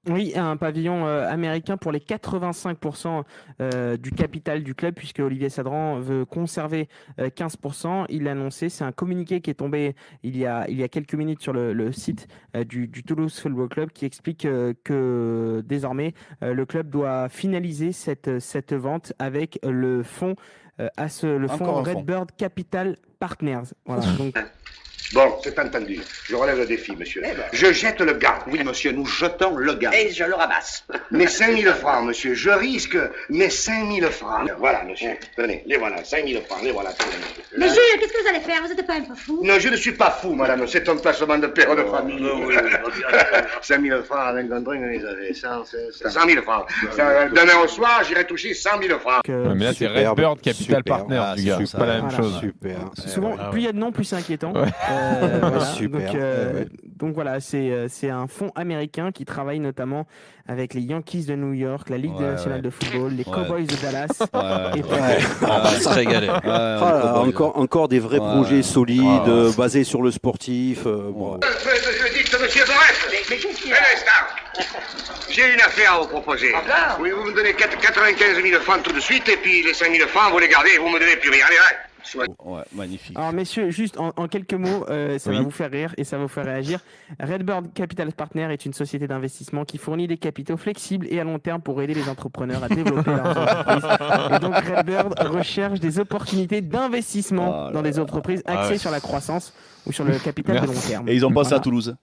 Oui, un pavillon américain pour les 85% du capital du club, puisque Olivier Sadran veut conserver 15%. Il l'a annoncé, c'est un communiqué qui est tombé il y a quelques minutes sur le site du Toulouse Football Club qui explique que désormais le club doit finaliser cette vente avec le fonds, le fonds Encore un fonds. Redbird Capital Partners. Voilà, donc Bon, c'est entendu. Je relève le défi, monsieur. Je jette le gars. Oui, monsieur, nous jetons le gars. Et je le ramasse. Mes 5000 francs, monsieur. Je risque mes 5000 francs. Voilà, monsieur. Tenez, les voilà. 5000 francs, les voilà. Tenez. Mais Gilles, qu'est-ce que vous allez faire? Vous êtes pas un peu fou? Non, je ne suis pas fou, madame. C'est un placement de père de famille. 5000 francs avec un truc, ils avaient 100 000 francs. Demain au soir, j'irai toucher 100 000 francs. Mais là, c'est Superbe, Redbird Capital super. Partner, Ah, du gars. super. C'est pas la même Voilà. chose. Super. souvent, plus il y a de noms, plus c'est inquiétant. Ouais. Voilà. Super. Donc voilà, c'est un fonds américain qui travaille notamment avec les Yankees de New York, la Ligue nationale de football, les Cowboys de Dallas. Et puis- On va se régaler. Encore des vrais projets solides, basés sur le sportif. Bon. Je dis que monsieur Barrette. Mais qu'est-ce qu'il y a? Un instant. J'ai une affaire à vous proposer. Encore? Oui, vous me donnez 95 000 francs tout de suite, et puis les 5 000 francs, vous les gardez et vous me donnez plus rien. Allez, ouais. Ouais, magnifique. Alors messieurs, juste en quelques mots, ça Oui. va vous faire rire et ça va vous faire réagir. Redbird Capital Partner est une société d'investissement qui fournit des capitaux flexibles et à long terme pour aider les entrepreneurs à développer leurs entreprises. Et donc Redbird recherche des opportunités d'investissement dans des entreprises axées sur la croissance ou sur le capital de long terme. Et ils ont pensé Voilà. à Toulouse.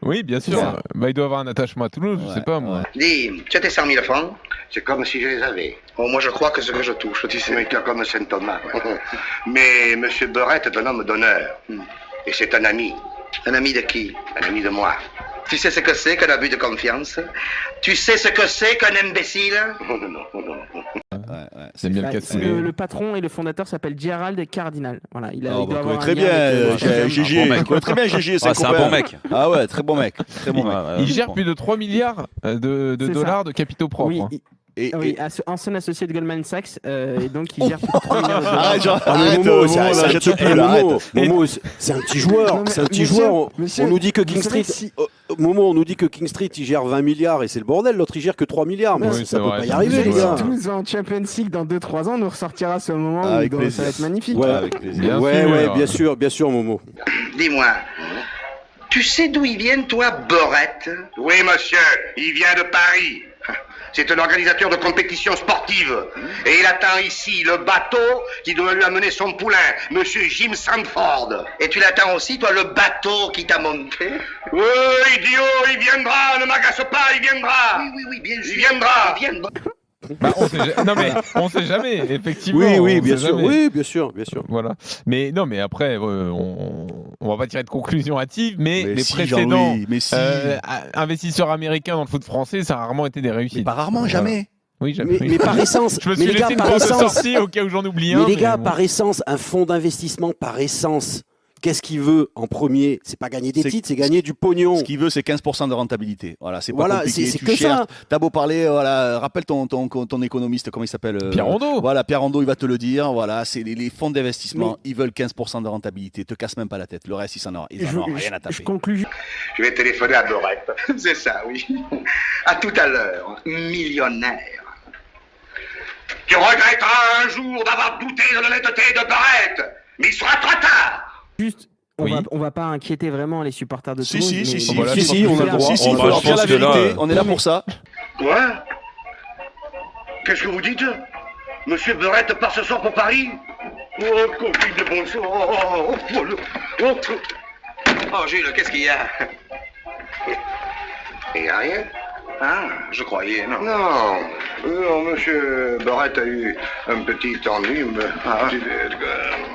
Oui, bien sûr. Ça. Bah, il doit avoir un attachement à Toulouse, je sais pas moi. Dis, tu as tes 100 000 francs? C'est comme si je les avais. Oh, moi, je crois que ce que je touche, tu sais. Mais tu es comme Saint Thomas. Mais monsieur Barrette est un homme d'honneur. Et c'est un ami. Un ami de qui? Un ami de moi. Tu sais ce que c'est qu'un abus de confiance? Tu sais ce que c'est qu'un imbécile? Non, non, non, non, non. C'est bien le Bah, casse le patron et le fondateur s'appellent Gérald Cardinal. Voilà, il doit bah, avoir un très lien bien, avec, GG. bon mec. Très bien, GG. Ah, c'est un bon mec. Ah ouais, très bon mec. Très bon mec. Il gère plus de 3 milliards de C'est dollars de capitaux propres. Oui, hein. oui, ancien associé de Goldman Sachs, et donc il gère plus de 3 milliards de dollars. Arrête, genre, Ah, mais arrête, Momo, Momo, là, c'est un jette petit le peu, là, arrête. Momo, c'est un petit joueur. Non, mais C'est un petit monsieur, joueur. monsieur, On nous dit que King vous savez Street. si- Momo, on nous dit que King Street il gère 20 milliards et c'est le bordel. L'autre il gère que 3 milliards. Mais Oui, ça c'est peut vrai, pas y c'est arriver, vrai. les gars. Si Toulouse va en Champions League dans 2-3 ans, on nous ressortira ce moment Avec où plaisir. ça va être magnifique. Ouais, Avec plaisir. Bien ouais, sûr. bien sûr, Momo. Dis-moi, tu sais d'où ils viennent, toi, Barrette? Oui, monsieur, il vient de Paris. C'est un organisateur de compétitions sportives. Et il attend ici le bateau qui doit lui amener son poulain, monsieur Jim Sanford. Et tu l'attends aussi, toi, le bateau qui t'a monté? Oui, idiot, il viendra, ne m'agace pas, il viendra. Oui, bien sûr. Il viendra. Il viendra. Bah, non mais on sait jamais, effectivement. Oui, on bien sait sûr. jamais. Oui, bien sûr. Voilà. Mais non, mais après, on va pas tirer de conclusion hâtive, mais les si, précédents Jean-Louis, mais si. investisseurs américains dans le foot français, ça a rarement été des réussites. Mais pas rarement, Voilà. jamais. Oui, jamais. Mais par essence, Je me mais suis les gars, laissé une par porte de essence, sortie au cas où j'en oublie un. mais les gars, bon. par essence, un fonds d'investissement par essence, qu'est-ce qu'il veut en premier? C'est pas gagner des C'est- titres, c'est gagner du pognon. Ce qu'il veut, c'est 15% de rentabilité. Voilà, c'est pas Voilà, compliqué. c'est Tu que cherches. ça. T'as beau parler, voilà, rappelle ton économiste, comment il s'appelle Pierre Rondeau. Voilà, Pierre Rondeau, il va te le dire. Voilà, c'est les fonds d'investissement, ils veulent 15% de rentabilité. Te casse même pas la tête. Le reste, ils en ont rien à taper. Je conclus. Je vais téléphoner à Barrette. C'est ça, oui. À tout à l'heure, millionnaire. Tu regretteras un jour d'avoir douté de l'honnêteté de Barrette, mais il sera trop tard. Juste, Oui. on va pas inquiéter vraiment les supporters de Toulouse. mais- Si, voilà, si, je si, pense on que a le droit. c'est- Si, il on faut va- leur je dire la pense que là, vérité. On est là pour ça. Quoi? Qu'est-ce que vous dites? Monsieur Barrette part ce soir pour Paris? Oh, copine de bon sang. Oh, Gilles, qu'est-ce qu'il y a? Il n'y a rien. Ah, je croyais, non. Non, monsieur Barrette a eu un petit ennui, un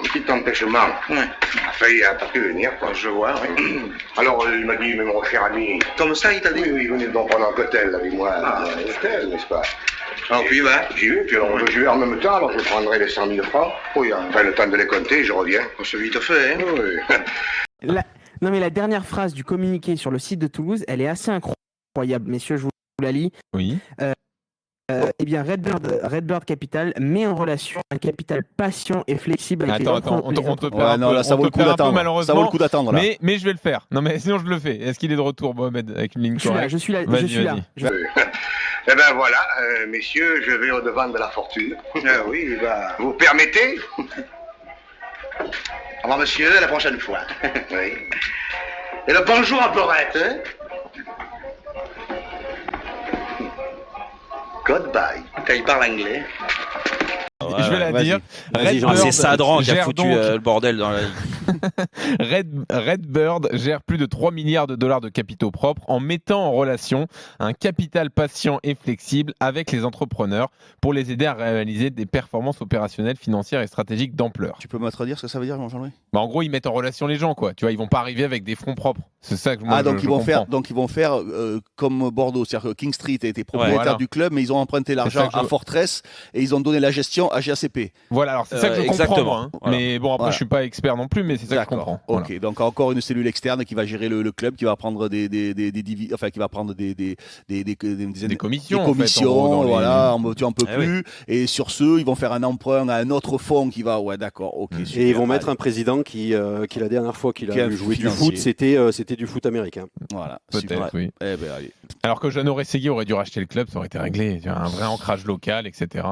petit empêchement. Il a failli pas pu venir, quoi. Je vois, oui. Alors, il m'a dit, mais mon cher ami... Comme ça, il t'a dit? Oui, venez donc prendre un cocktail avec moi. Cocktail, n'est-ce pas? Alors, puis, j'y vais, puis alors, je vais en même temps, alors je prendrai les 100 000 francs. Oui, enfin, le temps de les compter, je reviens. C'est vite fait, hein? Oui. Non, mais la dernière phrase du communiqué sur le site de Toulouse, elle est assez incroyable, messieurs, je vous la lis. Oui. Eh bien, Redbird Capital met en relation un capital patient et flexible avec Attends, on te perd un non, peu, là, ça on vaut te le coup perd un peu, d'attendre. Ça vaut le malheureusement. coup d'attendre là. Mais je vais le faire. Non, mais sinon je le fais. Est-ce qu'il est de retour, Mohamed, avec une ligne correcte? Je suis là. Vas-y, Je suis là. vas-y. Eh ben voilà, messieurs, je vais au-devant de la fortune. Oui, bah... Vous permettez? Au revoir, monsieur, à la prochaine fois. Oui. Et le bonjour à Borette, hein? Goodbye. Quand il parle anglais. Je vais la vas-y. dire. Vas-y, Jean. C'est Sadran qui a gère foutu donc- le bordel dans la ligue. Redbird gère plus de 3 milliards de dollars de capitaux propres en mettant en relation un capital patient et flexible avec les entrepreneurs pour les aider à réaliser des performances opérationnelles, financières et stratégiques d'ampleur. Tu peux me traduire ce que ça veut dire, Jean-Louis? Bah, en gros, ils mettent en relation les gens, quoi. Tu vois, ils vont pas arriver avec des fonds propres. C'est ça que moi, Donc je ils vont comprends. faire comme Bordeaux, c'est-à-dire que King Street a été propriétaire voilà. du club, mais ils ont emprunté ça l'argent que je- à Fortress et ils ont donné la gestion à GACP. Voilà, alors c'est ça que je comprends, exactement. moi, hein. Voilà. Mais bon, après, Voilà. je suis pas expert non plus, mais c'est ça que je comprends. Voilà. Ok, donc encore une cellule externe qui va gérer le club, qui va prendre qui va prendre des commissions, des en fait, commissions, en gros, dans les- voilà, tu en peux Eh plus. Et sur ce, ils vont faire un emprunt à un autre fonds qui va, ouais, d'accord, ok. super, Et ils vont mettre allez. un président qui la dernière fois qu'il Qui a a joué du financier. foot, c'était du foot américain. Voilà, Peut-être, super. oui. Eh ben allez. Alors que Jeannot Rességuier aurait dû racheter le club, ça aurait été réglé. Tu vois, un vrai ancrage local, etc.